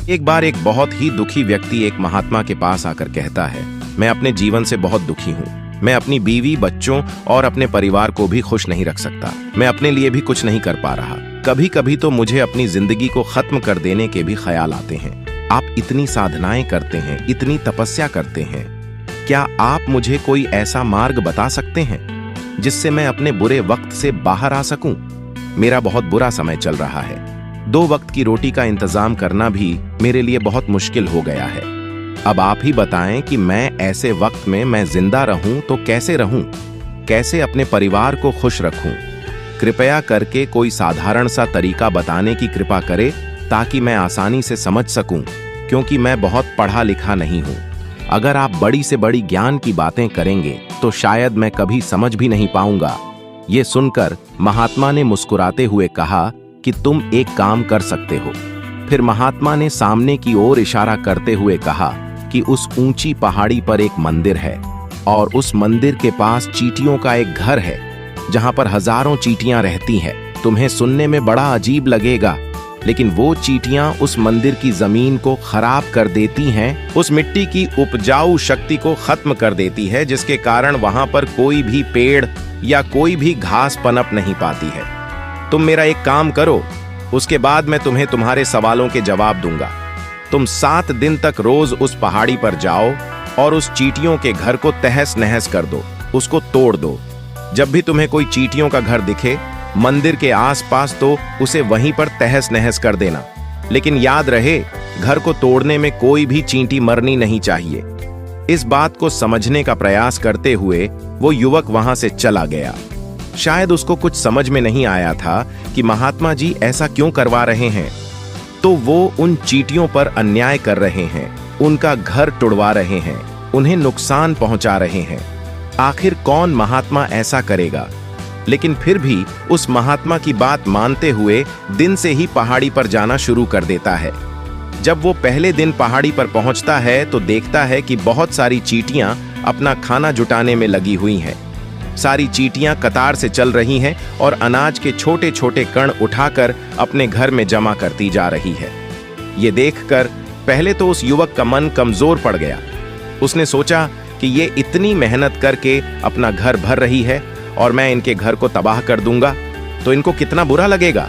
एक बार एक बहुत ही दुखी व्यक्ति एक महात्मा के पास आकर कहता है, मैं अपने जीवन से बहुत दुखी हूँ। मैं अपनी बीवी, बच्चों और अपने परिवार को भी खुश नहीं रख सकता। मैं अपने लिए भी कुछ नहीं कर पा रहा। कभी कभी तो मुझे अपनी जिंदगी को खत्म कर देने के भी ख्याल आते हैं। आप इतनी साधनाएं करते हैं, इतनी तपस्या करते हैं, क्या आप मुझे कोई ऐसा मार्ग बता सकते हैं जिससे मैं अपने बुरे वक्त से बाहर आ सकूं? मेरा बहुत बुरा समय चल रहा है। 2 वक्त की रोटी का इंतजाम करना भी मेरे लिए बहुत मुश्किल हो गया है। अब आप ही बताएं कि मैं ऐसे वक्त में मैं जिंदा रहूं तो कैसे रहूं? कैसे अपने परिवार को खुश रखूं? कृपया करके कोई साधारण सा तरीका बताने की कृपा करें ताकि मैं आसानी से समझ सकूं, क्योंकि मैं बहुत पढ़ा लिखा नहीं हूं। अगर आप बड़ी से बड़ी ज्ञान की बातें करेंगे तो शायद मैं कभी समझ भी नहीं पाऊंगा। ये सुनकर महात्मा ने मुस्कुराते हुए कहा कि तुम एक काम कर सकते हो। फिर महात्मा ने सामने की ओर इशारा करते हुए कहा कि उस ऊंची पहाड़ी पर एक मंदिर है और उस मंदिर के पास चींटियों का एक घर है जहां पर हजारों चींटियां रहती हैं। तुम्हें सुनने में बड़ा अजीब लगेगा, लेकिन वो चींटियां उस मंदिर की जमीन को खराब कर देती हैं, उस मिट्टी की उपजाऊ शक्ति को खत्म कर देती है, जिसके कारण वहां पर कोई भी पेड़ या कोई भी घास पनप नहीं पाती है। तुम मेरा एक काम करो, उसके बाद मैं तुम्हें तुम्हारे सवालों के जवाब दूंगा। तुम 7 दिन तक रोज उस पहाड़ी पर जाओ और उस चींटियों के घर को तहस नहस कर दो, उसको तोड़ दो। जब भी तुम्हें कोई चींटियों का घर दिखे मंदिर के आसपास, तो उसे वहीं पर तहस नहस कर देना। लेकिन याद रहे, घर को तोड़ने में कोई भी चींटी मरनी नहीं चाहिए। इस बात को समझने का प्रयास करते हुए वो युवक वहां से चला गया। शायद उसको कुछ समझ में नहीं आया था कि महात्मा जी ऐसा क्यों करवा रहे हैं। तो वो उन चींटियों पर अन्याय कर रहे हैं, उनका घर तुड़वा रहे हैं, उन्हें नुकसान पहुंचा रहे हैं। आखिर कौन महात्मा ऐसा करेगा? लेकिन फिर भी उस महात्मा की बात मानते हुए दिन से ही पहाड़ी पर जाना शुरू कर देता है। जब वो पहले दिन पहाड़ी पर पहुंचता है तो देखता है कि बहुत सारी चींटियां अपना खाना जुटाने में लगी हुई हैं। सारी चींटियां कतार से चल रही हैं और अनाज के छोटे छोटे कण उठाकर अपने घर में जमा करती जा रही है। ये देखकर पहले तो उस युवक का मन कमजोर पड़ गया। उसने सोचा कि ये इतनी मेहनत करके अपना घर भर रही है और मैं इनके घर को तबाह कर दूंगा तो इनको कितना बुरा लगेगा।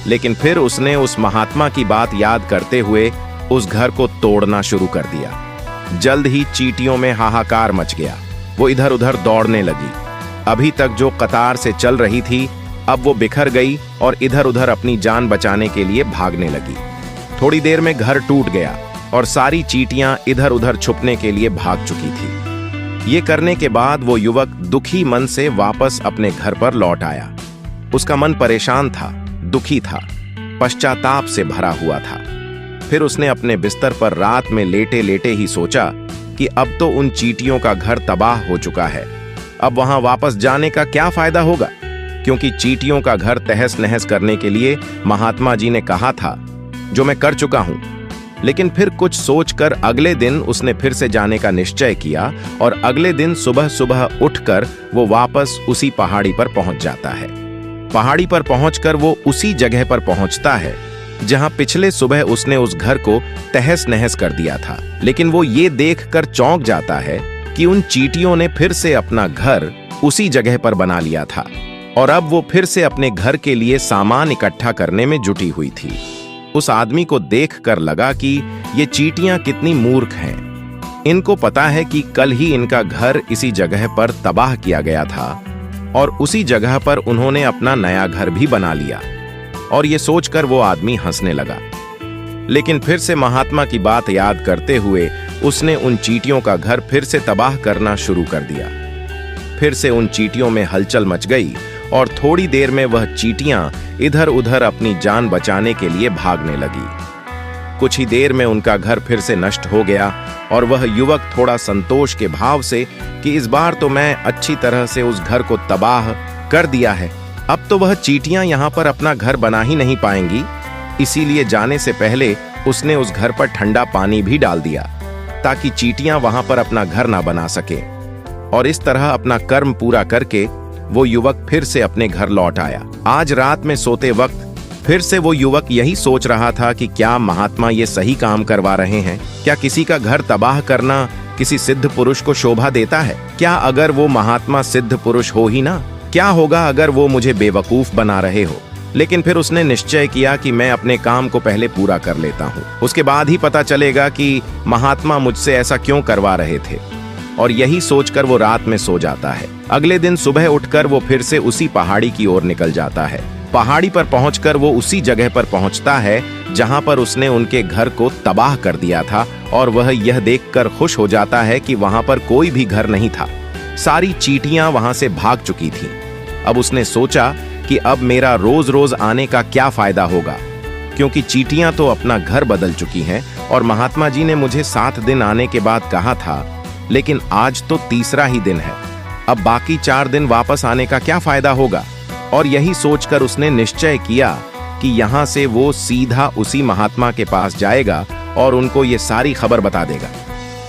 लेकिन फिर उसने उस महात्मा की बात याद करते हुए उस घर को तोड़ना शुरू कर दिया। जल्द ही चींटियों में हाहाकार मच गया। वो इधर उधर दौड़ने लगी। अभी तक जो कतार से चल रही थी, अब वो बिखर गई और इधर उधर अपनी जान बचाने के लिए भागने लगी। थोड़ी देर में घर टूट गया और सारी चींटियां इधर उधर छुपने के लिए भाग चुकी थी। ये करने के बाद वो युवक दुखी मन से वापस अपने घर पर लौट आया। उसका मन परेशान था, दुखी था, पश्चाताप से भरा हुआ था। फिर उसने अपने बिस्तर पर रात में लेटे लेटे ही सोचा कि अब तो उन चींटियों का घर तबाह हो चुका है। अब वहां वापस जाने का क्या फायदा होगा, क्योंकि चींटियों का घर तहस नहस करने के लिए महात्मा जी ने कहा था, जो मैं कर चुका हूं। लेकिन फिर कुछ सोचकर अगले दिन उसने फिर से जाने का निश्चय किया और अगले दिन सुबह सुबह उठकर वो वापस उसी पहाड़ी पर पहुंच जाता है। पहाड़ी पर पहुंचकर वो उसी जगह पर पहुंचता है जहां पिछले सुबह उसने उस घर को तहस नहस कर दिया था। लेकिन वो ये देखकर चौंक जाता है कि उन चींटियों ने फिर से अपना घर उसी जगह पर बना लिया था और अब वो फिर से अपने घर के लिए सामान इकट्ठा करने में जुटी हुई थी। उस आदमी को देखकर लगा कि ये चींटियां कितनी मूर्ख हैं। इनको पता है कि कल ही इनका घर इसी जगह पर तबाह किया गया था और उसी जगह पर उन्होंने अपना नया घर भी बना लिया। और ये सोचकर वो आदमी हंसने लगा। लेकिन फिर से महात्मा की बात याद करते हुए उसने उन चींटियों का घर फिर से तबाह करना शुरू कर दिया। फिर से उन चींटियों में हलचल मच गई और थोड़ी देर में वह चींटियां इधर उधर अपनी जान बचाने के लिए भागने लगी। कुछ ही देर में उनका घर फिर से नष्ट हो गया और वह युवक थोड़ा संतोष के भाव से कि इस बार तो मैं अच्छी तरह से उस घर को तबाह कर दिया है, अब तो वह चींटियां यहाँ पर अपना घर बना ही नहीं पाएंगी। इसीलिए जाने से पहले उसने उस घर पर ठंडा पानी भी डाल दिया ताकि चींटियां वहां पर अपना घर ना बना सके। और इस तरह अपना कर्म पूरा करके वो युवक फिर से अपने घर लौट आया। आज रात में सोते वक्त फिर से वो युवक यही सोच रहा था कि क्या महात्मा ये सही काम करवा रहे हैं? क्या किसी का घर तबाह करना किसी सिद्ध पुरुष को शोभा देता है? क्या अगर वो महात्मा सिद्ध पुरुष हो ही ना, क्या होगा अगर वो मुझे बेवकूफ बना रहे हो? लेकिन फिर उसने निश्चय किया कि मैं अपने काम को पहले पूरा कर लेता हूँ, उसके बाद ही पता चलेगा कि महात्मा मुझसे ऐसा क्यों करवा रहे थे। और यही सोचकर वो रात में सो जाता है। अगले दिन सुबह उठकर वो फिर से उसी पहाड़ी की ओर निकल जाता है। पहाड़ी पर पहुंचकर वो उसी जगह पर पहुंचता है जहां पर उसने उनके घर को तबाह कर दिया था, और वह यह देखकर खुश हो जाता है कि वहां पर कोई भी घर नहीं था। सारी चींटियां वहां से भाग चुकी थीं। अब उसने सोचा कि अब मेरा रोज रोज आने का क्या फायदा होगा, क्योंकि चींटियां तो अपना घर बदल चुकी हैं और महात्मा जी ने मुझे 7 दिन आने के बाद कहा था, लेकिन आज तो तीसरा ही दिन है। अब बाकी 4 दिन वापस आने का क्या फायदा होगा? और यही सोचकर उसने निश्चय किया कि यहाँ से वो सीधा उसी महात्मा के पास जाएगा और उनको ये सारी खबर बता देगा।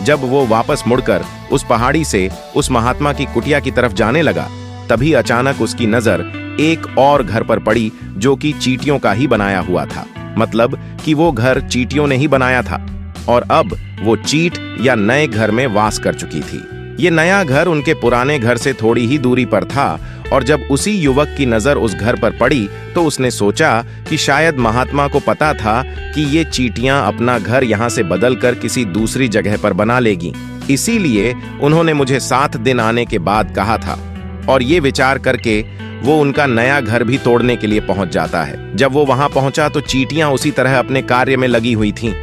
जब वो वापस मुड़कर उस पहाड़ी से उस महात्मा की कुटिया की तरफ जाने लगा, तभी अचानक उसकी नजर एक और घर पर पड़ी जो कि चींटियों का ही बनाया हुआ था। मतलब कि वो घर चींटियों ने ही बनाया था और अब वो चींट या नए घर में वास कर चुकी थी। ये नया घर उनके पुराने घर से थोड़ी ही दूरी पर था, और जब उसी युवक की नजर उस घर पर पड़ी तो उसने सोचा कि शायद महात्मा को पता था कि ये चींटियां अपना घर यहाँ से बदलकर किसी दूसरी जगह पर बना लेगी, इसीलिए उन्होंने मुझे 7 दिन आने के बाद कहा था। और ये विचार करके वो उनका नया घर भी तोड़ने के लिए पहुंच जाता है। जब वो वहां पहुंचा तो चींटियां उसी तरह अपने कार्य में लगी हुई थीं।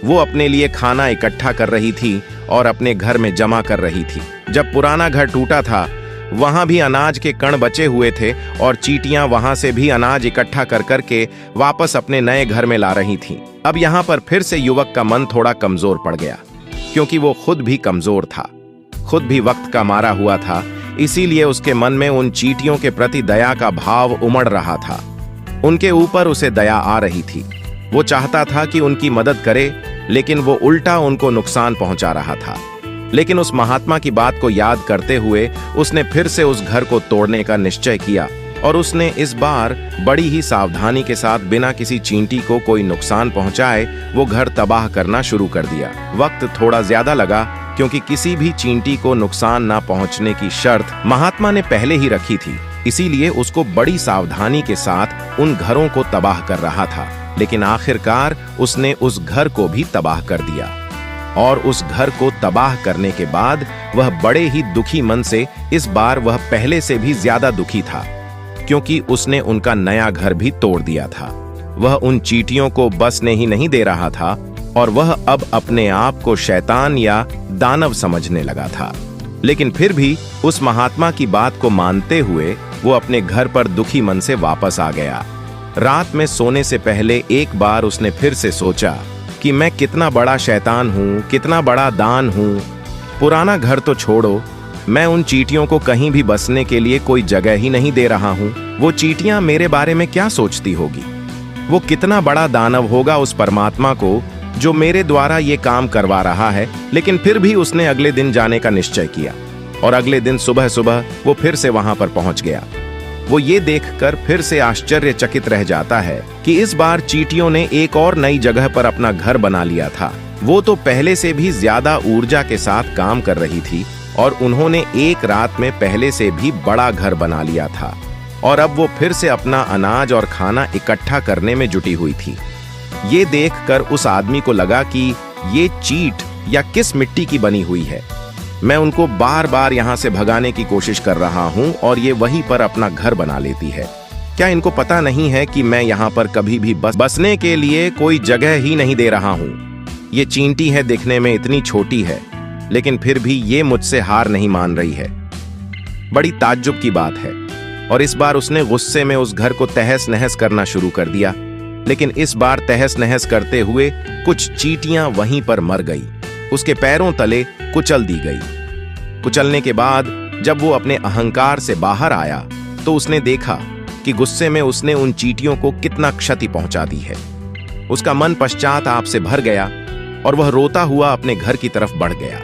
वो अपने लिए खाना इकट्ठा कर रही थी और अपने घर में जमा कर रही थी। जब पुराना घर टूटा था, वहां भी अनाज के कण बचे हुए थे और चींटियां वहां से भी अनाज इकट्ठा कर करके वापस अपने नए घर में ला रही थीं। अब यहाँ पर फिर से युवक का मन थोड़ा कमजोर पड़ गया, क्योंकि वो खुद भी कमजोर था, खुद भी वक्त का मारा हुआ था। इसीलिए उसके मन में उन चींटियों के प्रति दया का भाव उमड़ रहा था। उनके ऊपर उसे दया आ रही थी। वो चाहता था कि उनकी मदद करे, लेकिन वो उल्टा उनको नुकसान पहुंचा रहा था। लेकिन उस महात्मा की बात को याद करते हुए उसने फिर से उस घर को तोड़ने का निश्चय किया, और उसने इस बार बड़ी ही सावधानी के साथ बिना किसी चींटी को कोई नुकसान पहुंचाए वो घर तबाह करना शुरू कर दिया। वक्त थोड़ा ज्यादा लगा, क्योंकि किसी भी चींटी को नुकसान ना पहुंचने की शर्त महात्मा ने पहले ही रखी थी, इसीलिए उसको बड़ी सावधानी के साथ उन घरों को तबाह कर रहा था। लेकिन आखिरकार उसने उस घर को भी तबाह कर दिया, और उस घर को तबाह करने के बाद वह बड़े ही दुखी मन से, इस बार वह पहले से भी ज्यादा दुखी था, क्योंकि उसने उनका नया घर भी तोड़ दिया था। वह उन चींटियों को बसने ही नहीं दे रहा था, और वह अब अपने आप को शैतान या दानव समझने लगा था। लेकिन फिर भी उस महात्मा की बात को मानते हुए वो अपने घर पर दुखी मन से वापस आ गया। रात में सोने से पहले एक बार उसने फिर से सोचा कि मैं कितना बड़ा शैतान हूँ, कितना बड़ा दान हूँ। पुराना घर तो छोड़ो, मैं उन चींटियों को कहीं भी बसने के लिए कोई जगह ही नहीं दे रहा हूँ। वो चींटियां मेरे बारे में क्या सोचती होगी? वो कितना बड़ा दानव होगा उस परमात्मा को जो मेरे द्वारा ये काम करवा रहा है। लेकिन फिर भी उसने अगले दिन जाने का निश्चय किया, और अगले दिन सुबह सुबह वो फिर से वहां पर पहुंच गया। वो ये देखकर फिर से आश्चर्यचकित रह जाता है कि इस बार चींटियों ने एक और नई जगह पर अपना घर बना लिया था। वो तो पहले से भी ज्यादा ऊर्जा के साथ काम कर रही थी, और उन्होंने एक रात में पहले से भी बड़ा घर बना लिया था, और अब वो फिर से अपना अनाज और खाना इकट्ठा करने में जुटी हुई थी। ये देखकर उस आदमी को लगा कि ये चींट या किस मिट्टी की बनी हुई है। मैं उनको बार बार यहाँ से भगाने की कोशिश कर रहा हूँ और ये वहीं पर अपना घर बना लेती है। क्या इनको पता नहीं है कि मैं यहाँ पर कभी भी बसने के लिए कोई जगह ही नहीं दे रहा हूँ? ये चींटी है, दिखने में इतनी छोटी है, लेकिन फिर भी ये मुझसे हार नहीं मान रही है। बड़ी ताज्जुब की बात है। और इस बार उसने गुस्से में उस घर को तहस नहस करना शुरू कर दिया। लेकिन इस बार तहस नहस करते हुए कुछ चींटियां वहीं पर मर गई, उसके पैरों तले कुचल दी गई। कुचलने के बाद जब वो अपने अहंकार से बाहर आया तो उसने देखा कि गुस्से में उसने उन चींटियों को कितना क्षति पहुंचा दी है। उसका मन पश्चाताप से भर गया और वह रोता हुआ अपने घर की तरफ बढ़ गया।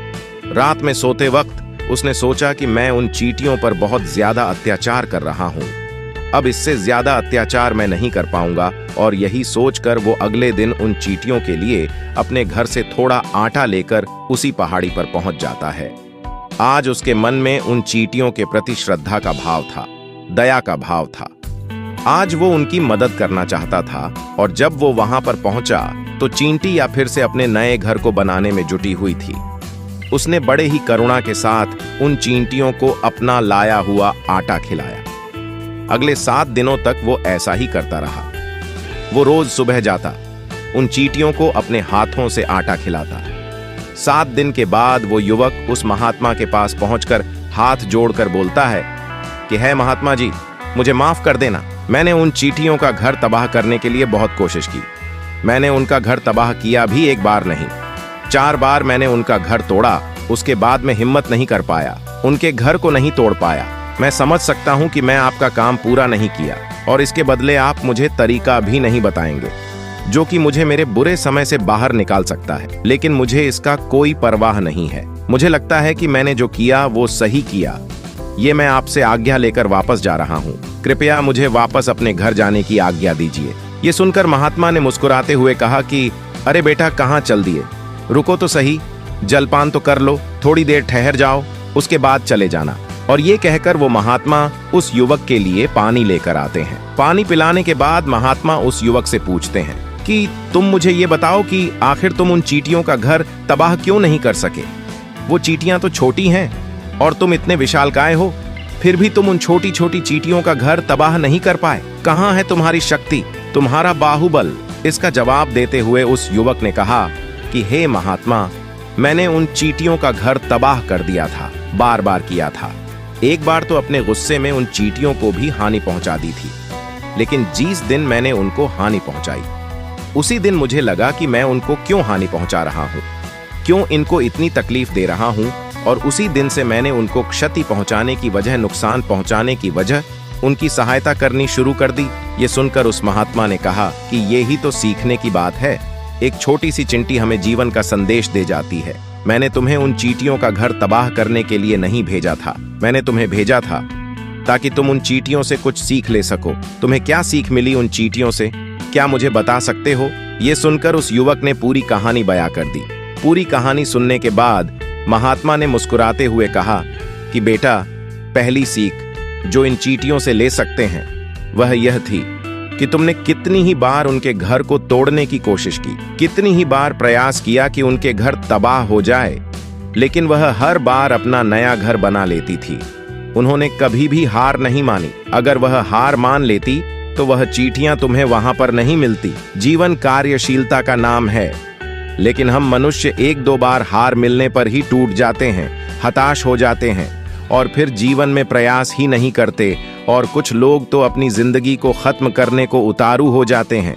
रात में सोते वक्त उसने सोचा कि मैं उन चींटियों पर बहुत ज्यादा अत्याचार कर रहा हूं। अब इससे ज्यादा अत्याचार मैं नहीं कर पाऊंगा। और यही सोचकर वो अगले दिन उन चींटियों के लिए अपने घर से थोड़ा आटा लेकर उसी पहाड़ी पर पहुंच जाता है। आज उसके मन में उन चींटियों के प्रति श्रद्धा का भाव था, दया का भाव था। आज वो उनकी मदद करना चाहता था। और जब वो वहां पर पहुंचा तो चींटी या फिर से अपने नए घर को बनाने में जुटी हुई थी। उसने बड़े ही करुणा के साथ उन चींटियों को अपना लाया हुआ आटा खिलाया। अगले 7 दिनों तक वो ऐसा ही करता रहा। वो रोज सुबह जाता, उन चींटियों को अपने हाथों से आटा खिलाता। 7 दिन के बाद वो युवक उस महात्मा के पास पहुंचकर हाथ जोड़कर बोलता है कि है महात्मा जी, मुझे माफ कर देना। मैंने उन चींटियों का घर तबाह करने के लिए बहुत कोशिश की। मैंने उनका घर तबाह किया भी एक बार नहीं, 4 बार मैंने उनका घर तोड़ा। उसके बाद मैं हिम्मत नहीं कर पाया, उनके घर को नहीं तोड़ पाया। मैं समझ सकता हूं कि मैं आपका काम पूरा नहीं किया और इसके बदले आप मुझे तरीका भी नहीं बताएंगे जो कि मुझे मेरे बुरे समय से बाहर निकाल सकता है। लेकिन मुझे इसका कोई परवाह नहीं है। मुझे लगता है कि मैंने जो किया वो सही किया। ये मैं आपसे आज्ञा लेकर वापस जा रहा हूँ। कृपया मुझे वापस अपने घर जाने की आज्ञा दीजिए। ये सुनकर महात्मा ने मुस्कुराते हुए कहा कि अरे बेटा, कहाँ चल दिए? रुको तो सही, जलपान तो कर लो, थोड़ी देर ठहर जाओ, उसके बाद चले जाना। और ये कहकर वो महात्मा उस युवक के लिए पानी लेकर आते हैं। पानी पिलाने के बाद महात्मा उस युवक से पूछते हैं कि तुम मुझे ये बताओ कि आखिर तुम उन चींटियों का घर तबाह क्यों नहीं कर सके? वो चींटियां तो छोटी हैं और तुम इतने विशालकाय हो, फिर भी तुम उन छोटी छोटी चींटियों का घर तबाह नहीं कर पाए। कहाँ है तुम्हारी शक्ति, तुम्हारा बाहुबल? इसका जवाब देते हुए उस युवक ने कहा कि हे महात्मा, मैंने उन चींटियों का घर तबाह कर दिया था, बार बार किया था। एक बार तो अपने गुस्से में उन चींटियों को भी हानि पहुंचा दी थी, लेकिन जिस दिन मैंने उनको हानि पहुंचाई उसी दिन मुझे लगा कि मैं उनको क्यों हानि पहुंचा रहा हूं, क्यों इनको इतनी तकलीफ दे रहा हूं। और उसी दिन से मैंने उनको क्षति पहुंचाने की वजह, नुकसान पहुंचाने की वजह उनकी सहायता करनी शुरू कर दी। ये सुनकर उस महात्मा ने कहा कि ये ही तो सीखने की बात है। एक छोटी सी चिंटी हमें जीवन का संदेश दे जाती है। मैंने तुम्हें उन चींटियों का घर तबाह करने के लिए नहीं भेजा था, मैंने तुम्हें भेजा था ताकि तुम उन चींटियों से कुछ सीख ले सको। तुम्हें क्या सीख मिली उन चींटियों से, क्या मुझे बता सकते हो? ये सुनकर उस युवक ने पूरी कहानी बयां कर दी। पूरी कहानी सुनने के बाद महात्मा ने मुस्कुराते हुए कहा कि बेटा, पहली सीख जो इन चींटियों से ले सकते हैं वह यह थी कि तुमने कितनी ही बार उनके घर को तोड़ने की कोशिश की, कितनी ही बार प्रयास किया कि उनके घर तबाह हो जाए, लेकिन वह हर बार अपना नया घर बना लेती थी। उन्होंने कभी भी हार नहीं मानी। अगर वह हार मान लेती तो वह चींटियां तुम्हें वहां पर नहीं मिलती। जीवन कार्यशीलता का नाम है, लेकिन हम मनुष्य 1-2 बार हार मिलने पर ही टूट जाते हैं, हताश हो जाते हैं और फिर जीवन में प्रयास ही नहीं करते। और कुछ लोग तो अपनी जिंदगी को खत्म करने को उतारू हो जाते हैं।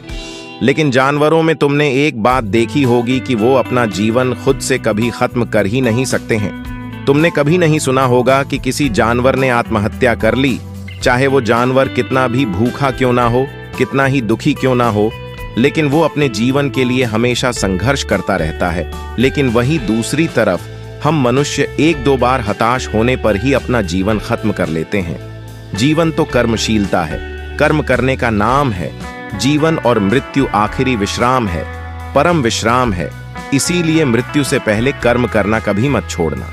लेकिन जानवरों में तुमने एक बात देखी होगी कि वो अपना जीवन खुद से कभी खत्म कर ही नहीं सकते हैं। तुमने कभी नहीं सुना होगा कि किसी जानवर ने आत्महत्या कर ली, चाहे वो जानवर कितना भी भूखा क्यों ना हो, कितना ही दुखी क्यों ना हो, लेकिन वो अपने जीवन के लिए हमेशा संघर्ष करता रहता है। लेकिन वही दूसरी तरफ हम मनुष्य 1-2 बार हताश होने पर ही अपना जीवन खत्म कर लेते हैं। जीवन तो कर्मशीलता है, कर्म करने का नाम है। जीवन और मृत्यु आखिरी विश्राम है, परम विश्राम है। इसीलिए मृत्यु से पहले कर्म करना कभी मत छोड़ना,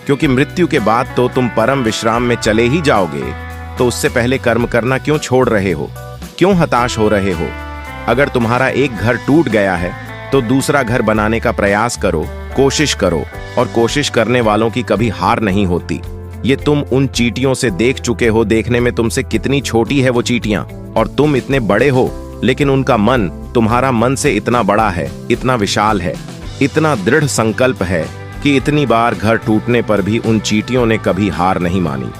क्योंकि मृत्यु के बाद तो तुम परम विश्राम में चले ही जाओगे। तो उससे पहले कर्म करना क्यों छोड़ रहे हो, क्यों हताश हो रहे हो? अगर तुम्हारा एक घर टूट गया है तो दूसरा घर बनाने का प्रयास करो, कोशिश करो। और कोशिश करने वालों की कभी हार नहीं होती। ये तुम उन चींटियों से देख चुके हो। देखने में तुमसे कितनी छोटी है वो चींटियां और तुम इतने बड़े हो, लेकिन उनका मन तुम्हारा मन से इतना बड़ा है, इतना विशाल है, इतना दृढ़ संकल्प है कि इतनी बार घर टूटने पर भी उन चींटियों ने कभी हार नहीं मानी।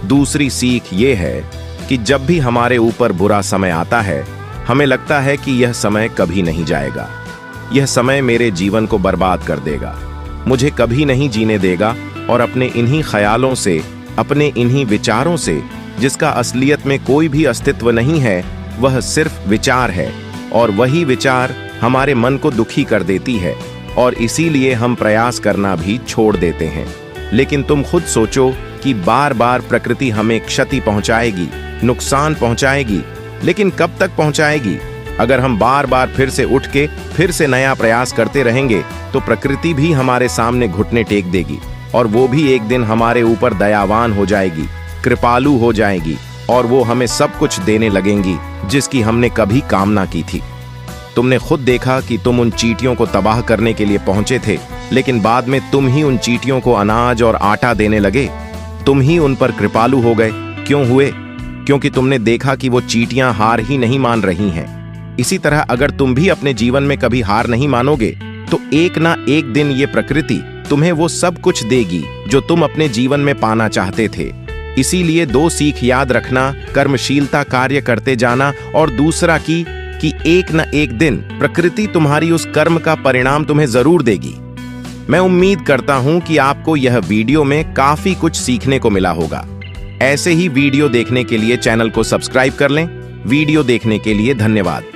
दूसरी सीख ये है कि जब भी हमारे ऊपर बुरा समय आता है, हमें लगता है कि यह समय कभी नहीं जाएगा, यह समय मेरे जीवन को बर्बाद कर देगा, मुझे कभी नहीं जीने देगा। और अपने इन्हीं ख्यालों से, अपने इन्हीं विचारों से, जिसका असलियत में कोई भी अस्तित्व नहीं है, वह सिर्फ विचार है, और वही विचार हमारे मन को दुखी कर देती है और इसीलिए हम प्रयास करना भी छोड़ देते हैं। लेकिन तुम खुद सोचो कि बार बार प्रकृति हमें क्षति पहुंचाएगी, नुकसान पहुंचाएगी, लेकिन कब तक पहुंचाएगी? अगर हम बार बार फिर से उठ के फिर से नया प्रयास करते रहेंगे तो प्रकृति भी हमारे सामने घुटने टेक देगी, और वो भी एक दिन हमारे ऊपर दयावान हो जाएगी, कृपालु हो जाएगी, और वो हमें सब कुछ देने लगेंगी जिसकी हमने कभी कामना की थी। तुमने खुद देखा कि तुम उन चींटियों को तबाह करने के लिए पहुंचे थे, लेकिन बाद में तुम ही उन चींटियों को अनाज और आटा देने लगे। तुम ही उन पर कृपालु हो गए। क्यों हुए? क्योंकि तुमने देखा कि वो चींटियां हार ही नहीं मान रही हैं। इसी तरह अगर तुम भी अपने जीवन में कभी हार नहीं मानोगे तो एक ना एक दिन ये प्रकृति तुम्हें वो सब कुछ देगी जो तुम अपने जीवन में पाना चाहते थे। इसीलिए 2 सीख याद रखना, कर्मशीलता कार्य करते जाना, और दूसरा कि एक न एक दिन प्रकृति तुम्हारी उस कर्म का परिणाम तुम्हें जरूर देगी। मैं उम्मीद करता हूं कि आपको यह वीडियो में काफी कुछ सीखने को मिला होगा। ऐसे ही वीडियो देखने के लिए चैनल को सब्सक्राइब कर लें। वीडियो देखने के लिए धन्यवाद।